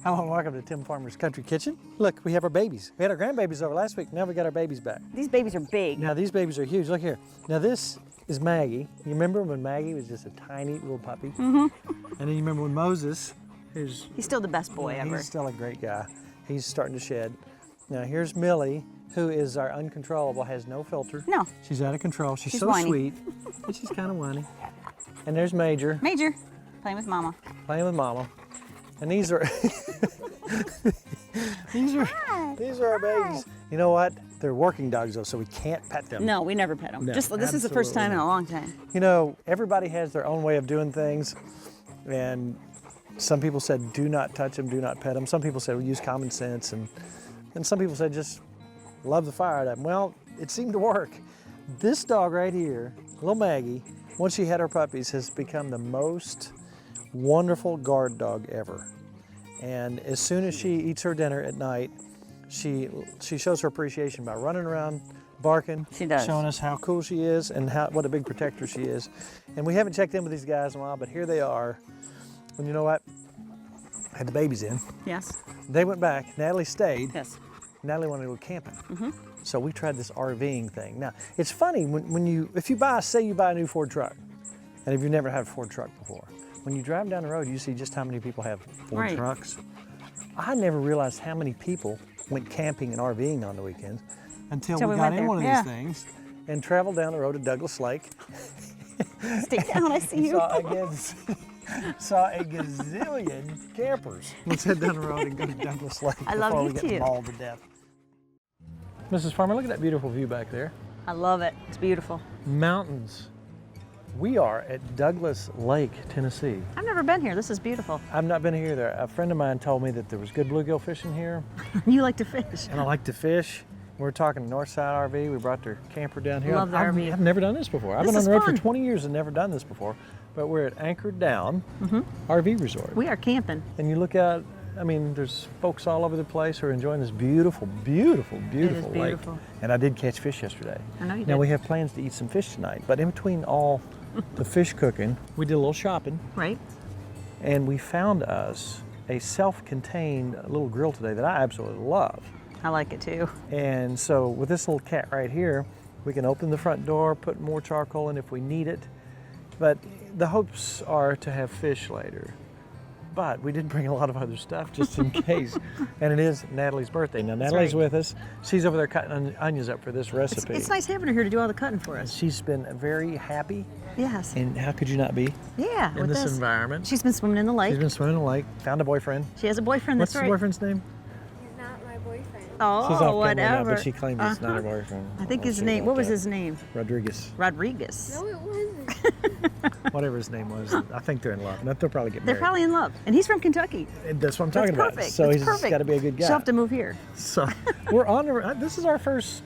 Hello and welcome to Tim Farmer's Country Kitchen. Look, we have our babies. We had our grandbabies over last week. Now we got our babies back. These babies are big. Now these babies are huge. Look here. Now this is Maggie. You remember when Maggie was just a tiny little puppy? Mm-hmm. And then you remember when Moses, he's still the best boy ever. He's still a great guy. He's starting to shed. Now here's Millie, who is our uncontrollable, has no filter. No. She's out of control. She's so whiny. sweet, but she's kind of whiny. And there's Major. Major, playing with Mama. Playing with Mama. And these are these are our babies. You know what? They're working dogs though, so we can't pet them. No, we never pet them. No, This is the first time in a long time. You know, everybody has their own way of doing things, and some people said do not touch them, do not pet them. Some people said we use common sense, and some people said just love the fire out of them. Well, it seemed to work. This dog right here, little Maggie, once she had her puppies, has become the most wonderful guard dog ever. And as soon as she eats her dinner at night, she shows her appreciation by running around, barking, she does. Showing us how cool she is and what a big protector she is. And we haven't checked in with these guys in a while, but here they are. And you know what? I had the babies in. Yes. They went back. Natalie stayed. Yes. Natalie wanted to go camping. Mm-hmm. So we tried this RVing thing. Now, it's funny if you buy a new Ford truck, and if you've never had a Ford truck before, when you drive down the road, you see just how many people have Ford trucks. I never realized how many people went camping and RVing on the weekends until we got in one of these things and traveled down the road to Douglas Lake. Stay down, I see you. Saw a gazillion campers. Let's head down the road and go to Douglas Lake before we get mauled to death. Mrs. Farmer, look at that beautiful view back there. I love it. It's beautiful. Mountains. We are at Douglas Lake, Tennessee. I've never been here. This is beautiful. I've not been here either. A friend of mine told me that there was good bluegill fishing here. You like to fish. And I like to fish. We're talking Northside RV. We brought their camper down here. Love the RV. I've never done this before. I've been on the road for 20 years and never done this before. But we're at Anchored Down RV Resort. We are camping. And you look out, I mean, there's folks all over the place who are enjoying this beautiful, beautiful, beautiful lake. And I did catch fish yesterday. I know you did. Now we have plans to eat some fish tonight, but in between all the fish cooking, we did a little shopping. Right. And we found us a self-contained little grill today that I absolutely love. I like it too. And so with this little cat right here, we can open the front door, put more charcoal in if we need it. But the hopes are to have fish later. But we did bring a lot of other stuff just in case. And it is Natalie's birthday. Now Natalie's with us. She's over there cutting onions up for this recipe. It's nice having her here to do all the cutting for us. She's been very happy. Yes. And how could you not be? Yeah. In this environment. She's been swimming in the lake. She's been swimming in the lake. Found a boyfriend. She has a boyfriend. What's That's the boyfriend's name? He's not my boyfriend. Oh, She's off whatever. now, but she claims it's not her boyfriend. I think his name. What was his name? Rodriguez. Rodriguez. No, it wasn't. Whatever his name was. I think they're in love. They'll probably get married. They're probably in love. And he's from Kentucky. And that's what I'm talking about. Perfect. So That's he's perfect. got to be a good guy. She'll have to move here. So we're on the. This is our first,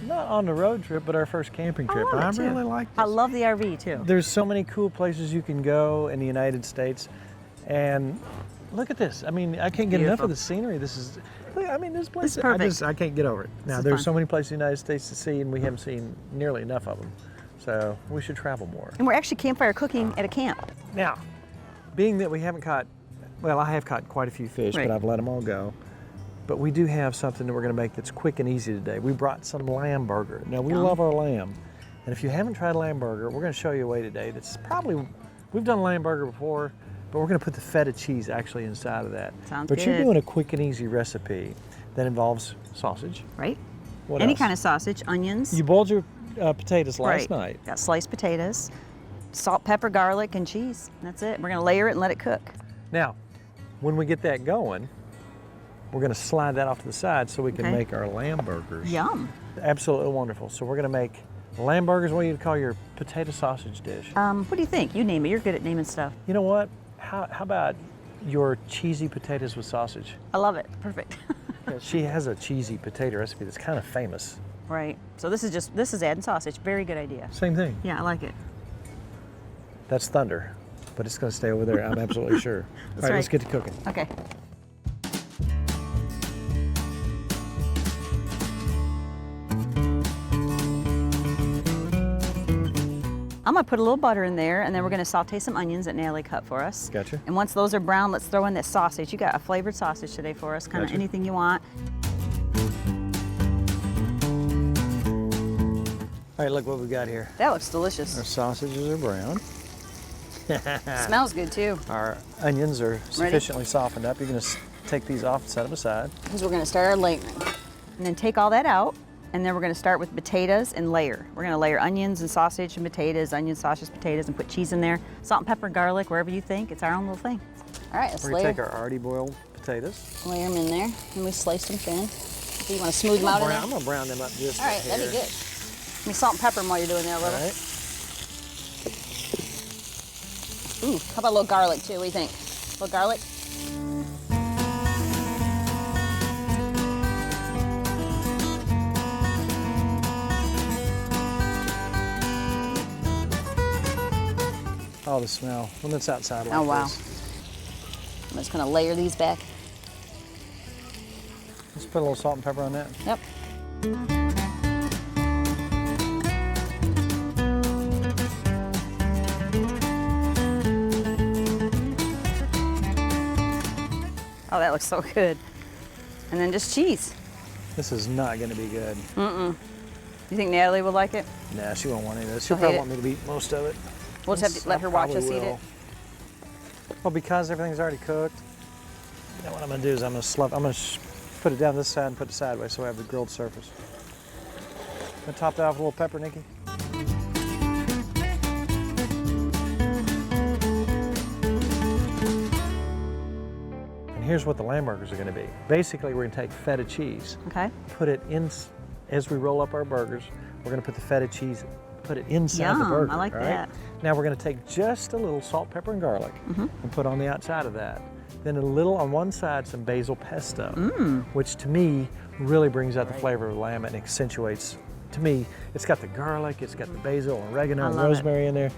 not on the road trip, but our first camping trip. I love it, really too. like this. I love the RV too. There's so many cool places you can go in the United States, and look at this. I mean, I can't get enough of the scenery. This is. I mean, this place. It's perfect. I can't get over it. Now, there's so many places in the United States to see, and we haven't seen nearly enough of them. So we should travel more. And we're actually campfire cooking at a camp. Now, being that we haven't caught, well, I have caught quite a few fish, but I've let them all go. But we do have something that we're going to make that's quick and easy today. We brought some lamb burger. Now, we love our lamb. And if you haven't tried lamb burger, we're going to show you a way today that's probably, we've done lamb burger before, but we're going to put the feta cheese actually inside of that. Sounds good. But you're good. doing a quick and easy recipe that involves sausage. Right. What Any else? kind of sausage, onions. You boiled your potatoes last night. Got sliced potatoes, salt, pepper, garlic, and cheese. That's it. We're going to layer it and let it cook. Now, when we get that going, we're going to slide that off to the side so we can make our lamb burgers. Yum. Absolutely wonderful. So we're going to make lamb burgers. What do you call your potato sausage dish? What do you think? You name it. You're good at naming stuff. You know what? How about your cheesy potatoes with sausage? I love it. Perfect. Yeah, she has a cheesy potato recipe that's kind of famous. Right. So this is adding sausage. Very good idea. Same thing. Yeah, I like it. That's thunder, but it's going to stay over there. I'm absolutely sure. All right, let's get to cooking. Okay. I'm gonna put a little butter in there, and then we're gonna saute some onions that Natalie cut for us. Gotcha. And once those are brown, let's throw in that sausage. You got a flavored sausage today for us, kind of Gotcha. anything you want. All right, look what we got here. That looks delicious. Our sausages are brown. Smells good too. Our onions are sufficiently softened up. You're gonna take these off and set them aside. Because we're gonna start our layering. And then take all that out, and then we're gonna start with potatoes and layer. We're gonna layer onions and sausage and potatoes, onions, sausage, potatoes, and put cheese in there. Salt and pepper, garlic, wherever you think. It's our own little thing. All right, let's We're gonna take our already boiled potatoes. layer them in there, and we slice them thin. So you wanna smooth them out in there? I'm gonna brown them up just All right, here. that'd be good. Let me salt and pepper them while you're doing that a All little. right. Ooh, how about a little garlic too? What do you think? A little garlic? Oh, the smell when it's outside like Oh, wow. this. I'm just gonna layer these back. Let's put a little salt and pepper on that. Yep. Oh, that looks so good. And then just cheese. This is not gonna be good. You think Natalie will like it? Nah, she won't want any of this. She'll She'll hate probably want me to eat most of it. We'll just have to let her watch us eat it. Well, because everything's already cooked, now what I'm gonna do is I'm gonna put it down this side and put it sideways so I have the grilled surface. Gonna top that off with a little pepper, Nikki. And here's what the lamb burgers are gonna be. Basically, we're gonna take feta cheese, Okay. put it in, as we roll up our burgers, we're gonna put the feta cheese, put it inside the Yum, burger. I like all right? that. Now we're gonna take just a little salt, pepper, and garlic and put on the outside of that. Then a little on one side, some basil pesto, which to me really brings out the flavor of the lamb and accentuates, to me, it's got the garlic, it's got the basil, oregano, and love it. rosemary in there.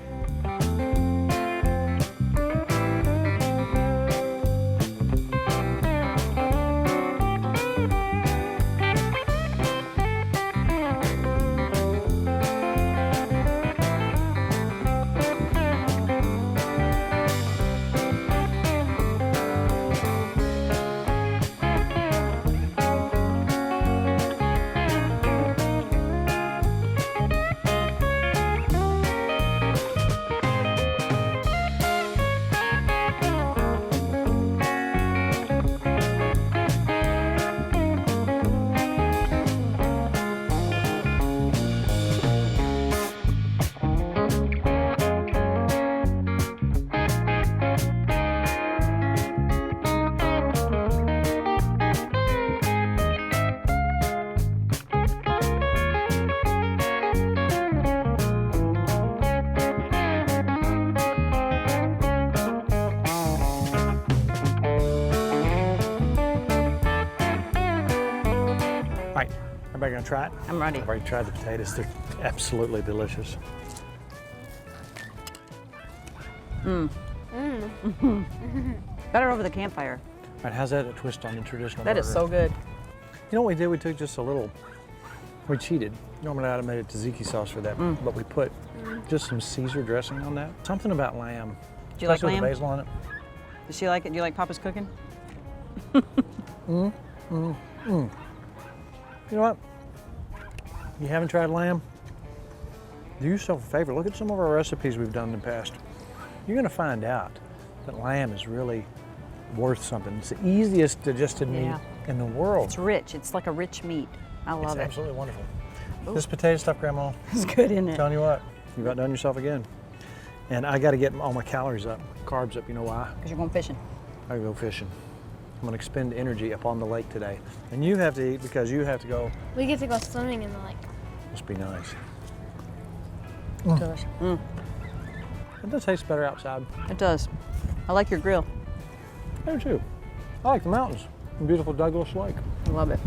All right, everybody gonna try it? I'm ready. I've already tried the potatoes. They're absolutely delicious. Better over the campfire. All right, how's that a twist on the traditional That burger? is so good. You know what we did? We took just a little, we cheated. Normally I'd have made a tzatziki sauce for that, but we put just some Caesar dressing on that. Something about lamb. Do you like especially lamb? with the basil on it. Does she like it? Do you like Papa's cooking? You know what? You haven't tried lamb? Do yourself a favor. Look at some of our recipes we've done in the past. You're gonna find out that lamb is really worth something. It's the easiest digested meat Yeah. in the world. It's rich. It's like a rich meat. I It's love it. absolutely wonderful. This potato stuff, Grandma, It's good, isn't it? telling you what, you've outdone yourself again. And I got to get all my calories up, carbs up. You know why? Because you're going fishing. I gotta go fishing. I'm gonna expend energy up on the lake today. And you have to eat because you have to go. We get to go swimming in the lake. Must be nice. Delicious. It does taste better outside. It does. I like your grill. I do too. I like the mountains. And beautiful Douglas Lake. I love it.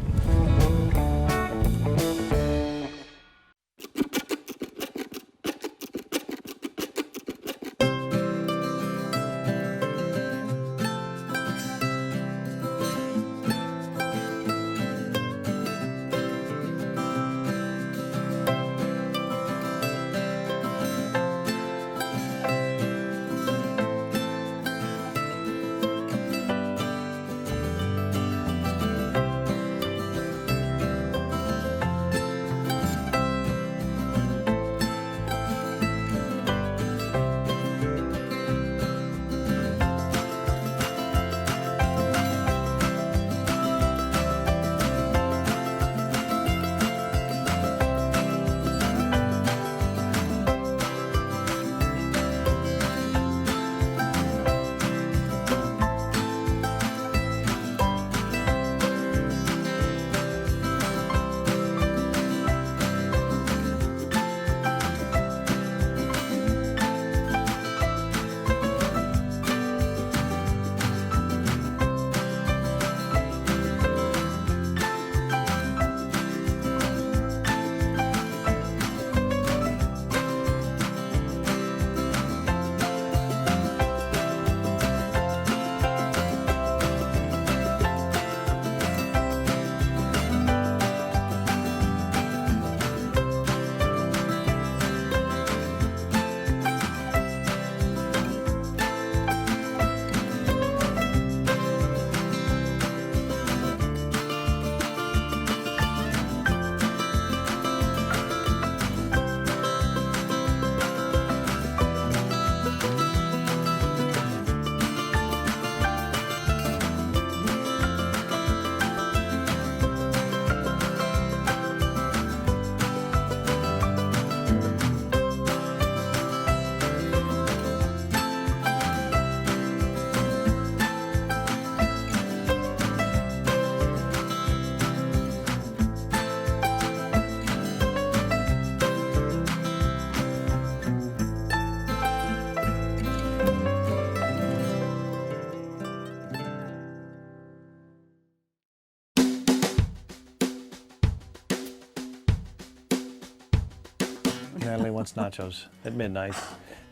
Natalie wants nachos at midnight.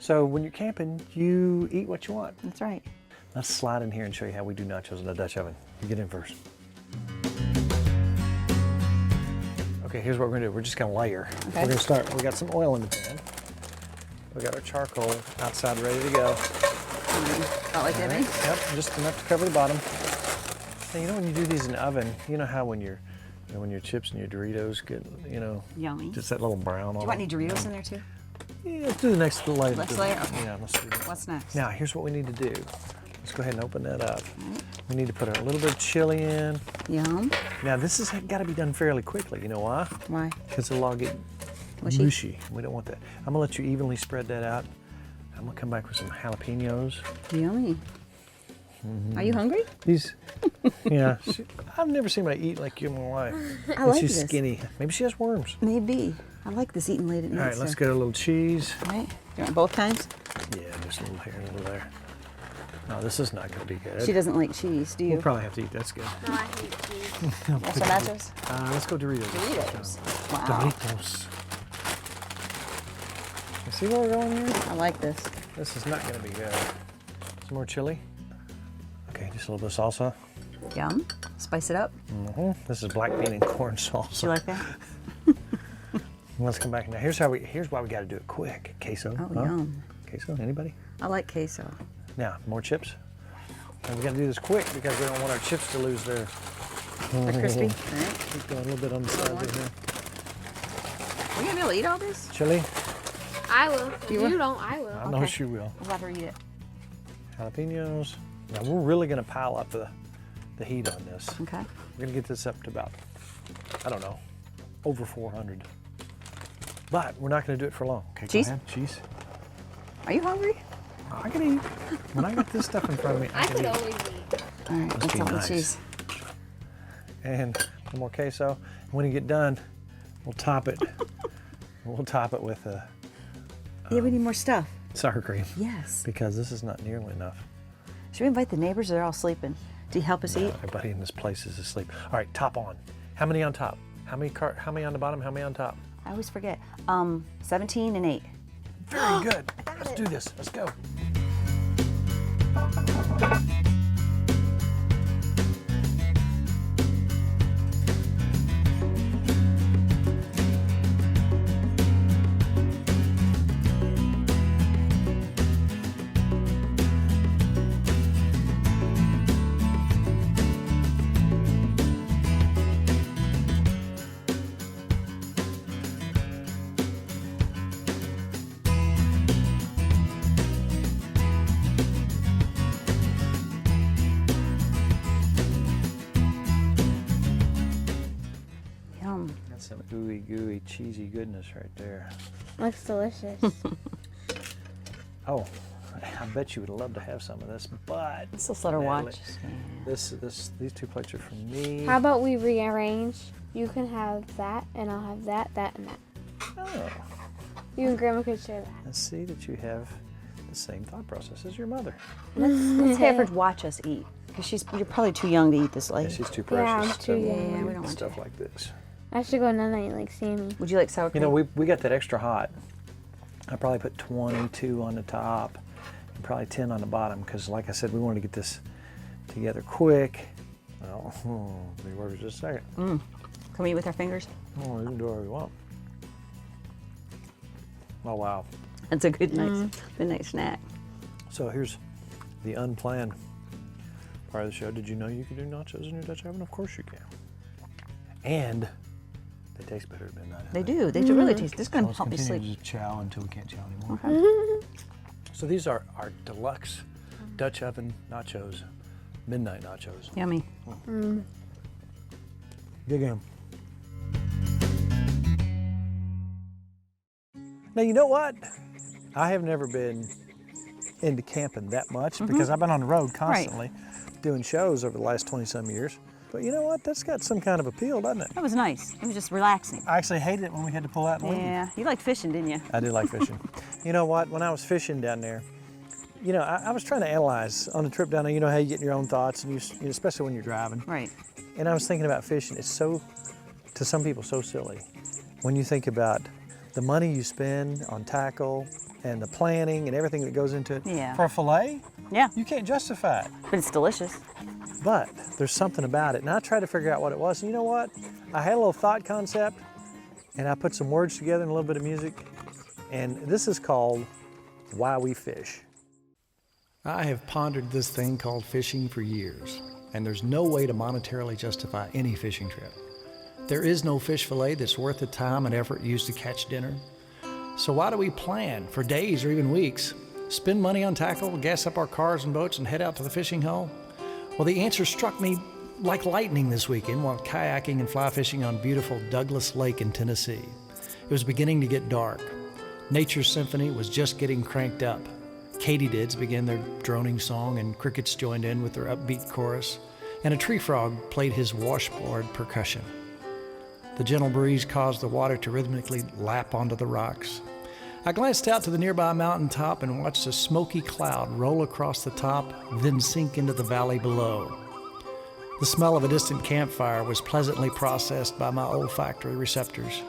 So when you're camping, you eat what you want. That's right. Let's slide in here and show you how we do nachos in the Dutch oven. You get in first. Okay, here's what we're gonna do. We're just gonna layer. Okay. We're gonna start. We got some oil in the pan. We got our charcoal outside ready to go. Not like that, All right. Yep, just enough to cover the bottom. Now, you know when you do these in the oven, you know how when your chips and your Doritos get, Yummy. just that little brown on Do you want any Doritos in there too? Yeah, let's do the next layer. Next layer? Okay. Yeah, let's do that. What's next? Now, here's what we need to do. Let's go ahead and open that up. We need to put a little bit of chili in. Yum. Now, this has got to be done fairly quickly. You know why? Why? Because it'll all get mushy. We don't want that. I'm going to let you evenly spread that out. I'm going to come back with some jalapenos. Yummy. Are you hungry? These, yeah. I've never seen anybody eat like you and my wife. I like She's this. skinny. Maybe she has worms. Maybe. I like this eating late at night. All right, let's sir. get a little cheese. All right. You want both kinds? Yeah, just a little here and a little there. No, this is not going to be good. She doesn't like cheese, do you? We'll probably have to eat. That's good. No, I hate cheese. Want some nachos? Let's go Doritos. Doritos. Wow. Doritos. You see where we're going here? I like this. This is not going to be good. Some more chili. Okay, just a little bit of salsa. Yum. Spice it up. This is black bean and corn Do salsa. you like that? Let's come back now. Here's why we got to do it quick. Queso. Oh, yum. Queso. Anybody? I like queso. Now, more chips. And we got to do this quick because we don't want our chips to lose their. They're crispy. All right. Keep going a little bit on the side more. here. Are you gonna be able to eat all this? Chili. I will. If You you, will? don't, I will. I know Okay. she will. I'll let her eat it. Jalapenos. Now we're really going to pile up the heat on this. Okay. We're going to get this up to about, I don't know, over 400. But we're not going to do it for long. Okay, Cheese? Go ahead. Cheese. Are you hungry? I can eat. When I got this stuff in front of me, I I can could eat. always eat. All right. Must Let's be all the nice. cheese. And some more queso. When you get done, we'll top it. We'll top it with Yeah, we need more stuff. sour cream Yes. because this is not nearly enough. Should we invite the neighbors? They're all sleeping. Do you help us eat? Everybody in this place is asleep. All right, top on. How many on top? How many on the bottom? How many on top? I always forget. 17 and 8. Very good. Let's do this. Let's go. Yum. That's some ooey gooey cheesy goodness right there. Looks delicious. Oh, I bet you would love to have some of this, but Let's just let her Natalie, watch. these two plates are for me. How about we rearrange? You can have that, and I'll have that, and that. Oh, You and Grandma could share that. let's see that you have the same thought process as your mother. Let's have her watch us eat. Because you're probably too young to eat this Yeah, late. she's too Yeah, I'm precious too to young. Yeah, we don't want stuff like this. I should go night-night like Sammy. Would you like sour You cream? know, we got that extra hot. I probably put 22 on the top and probably 10 on the bottom because, like I said, we wanted to get this together quick. Well, be worth just a second. Can we eat with our fingers? Oh, you can do whatever you want. Oh, wow. That's a good night snack. So here's the unplanned part of the show. Did you know you could do nachos in your Dutch oven? Of course you can. And they taste better at midnight. They do. They do really taste. This is going to Let's help me continue sleep. to chow until we can't chow anymore. Okay. So these are our deluxe Dutch oven nachos, midnight nachos. Yummy. Dig in. Now, you know what? I have never been into camping that much because I've been on the road constantly doing shows over the last 20-some years. But you know what? That's got some kind of appeal, doesn't it? That was nice. It was just relaxing. I actually hated it when we had to pull out and leave. Yeah. You liked fishing, didn't you? I do like fishing. You know what? When I was fishing down there, you know, I was trying to analyze on the trip down there, you know how you get in your own thoughts, and especially when you're driving. Right. And I was thinking about fishing. It's so, to some people, so silly when you think about the money you spend on tackle and the planning and everything that goes into it. Yeah. For a fillet, Yeah, you can't justify it. but it's delicious. But there's something about it. And I tried to figure out what it was. And you know what? I had a little thought concept and I put some words together and a little bit of music. And this is called Why We Fish. I have pondered this thing called fishing for years. And there's no way to monetarily justify any fishing trip. There is no fish fillet that's worth the time and effort used to catch dinner. So why do we plan for days or even weeks? Spend money on tackle, gas up our cars and boats, and head out to the fishing hole? Well, the answer struck me like lightning this weekend while kayaking and fly fishing on beautiful Douglas Lake in Tennessee. It was beginning to get dark. Nature's symphony was just getting cranked up. Katydids began their droning song and crickets joined in with their upbeat chorus, and a tree frog played his washboard percussion. The gentle breeze caused the water to rhythmically lap onto the rocks. I glanced out to the nearby mountaintop and watched a smoky cloud roll across the top, then sink into the valley below. The smell of a distant campfire was pleasantly processed by my olfactory receptors.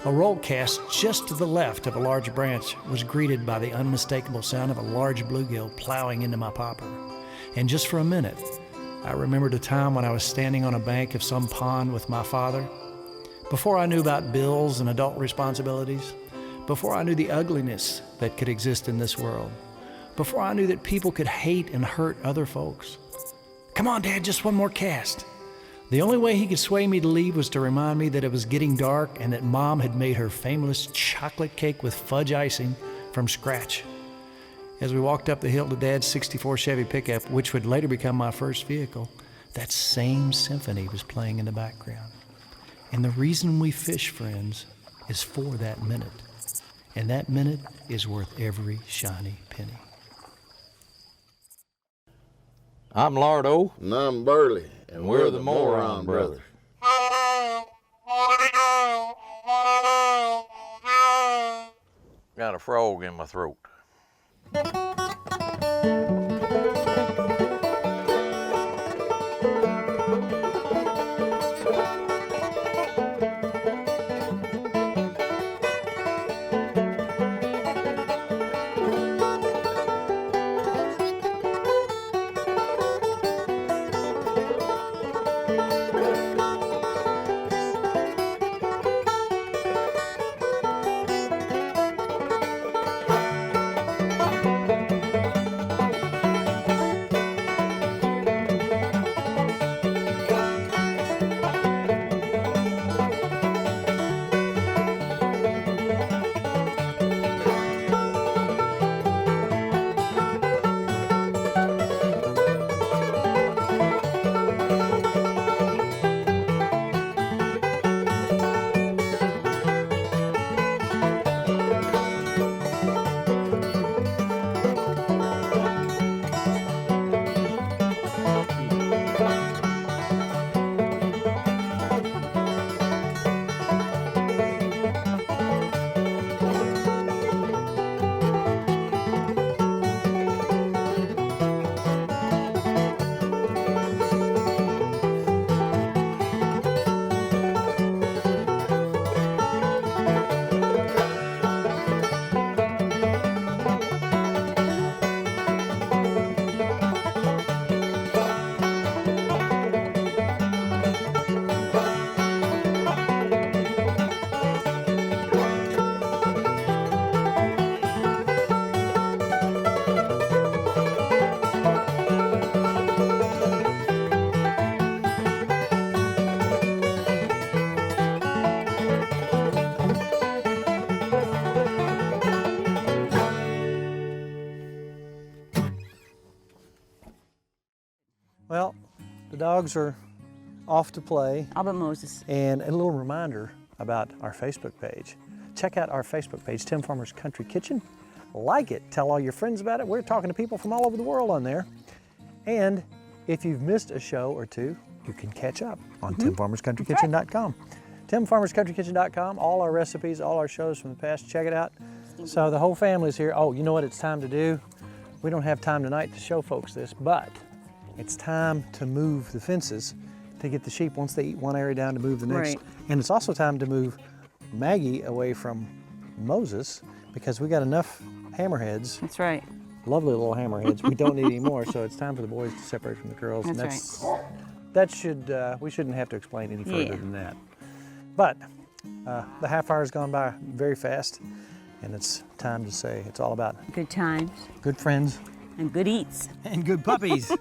A roll cast just to the left of a large branch was greeted by the unmistakable sound of a large bluegill plowing into my popper. And just for a minute, I remembered a time when I was standing on a bank of some pond with my father. Before I knew about bills and adult responsibilities, before I knew the ugliness that could exist in this world, before I knew that people could hate and hurt other folks. Come on, Dad, just one more cast. The only way he could sway me to leave was to remind me that it was getting dark and that Mom had made her famous chocolate cake with fudge icing from scratch. As we walked up the hill to Dad's '64 Chevy pickup, which would later become my first vehicle, that same symphony was playing in the background. And the reason we fish, friends, is for that minute. And that minute is worth every shiny penny. I'm Lardo. And I'm Burley, and we're the Moron Brothers. Got a frog in my throat. Well, the dogs are off to play. All but Moses. And a little reminder about our Facebook page. Check out our Facebook page, Tim Farmer's Country Kitchen. Like it, tell all your friends about it. We're talking to people from all over the world on there. And if you've missed a show or two, you can catch up on timfarmerscountrykitchen.com. timfarmerscountrykitchen.com, all our recipes, all our shows from the past, check it out. So the whole family's here. Oh, you know what it's time to do? We don't have time tonight to show folks this, but it's time to move the fences to get the sheep, once they eat one area down, to move the next. Right. And it's also time to move Maggie away from Moses because we got enough hammerheads, That's right. lovely little hammerheads. We don't need any more, so it's time for the boys to separate from the girls. That's and that should, we shouldn't have to explain any further than that. But the half hour has gone by very fast, and it's time to say it's all about Good times good friends and good eats. and good puppies.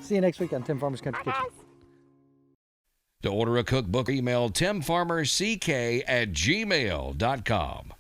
See you next week on Tim Farmer's Country Kitchen. To order a cookbook, email timfarmerck@gmail.com.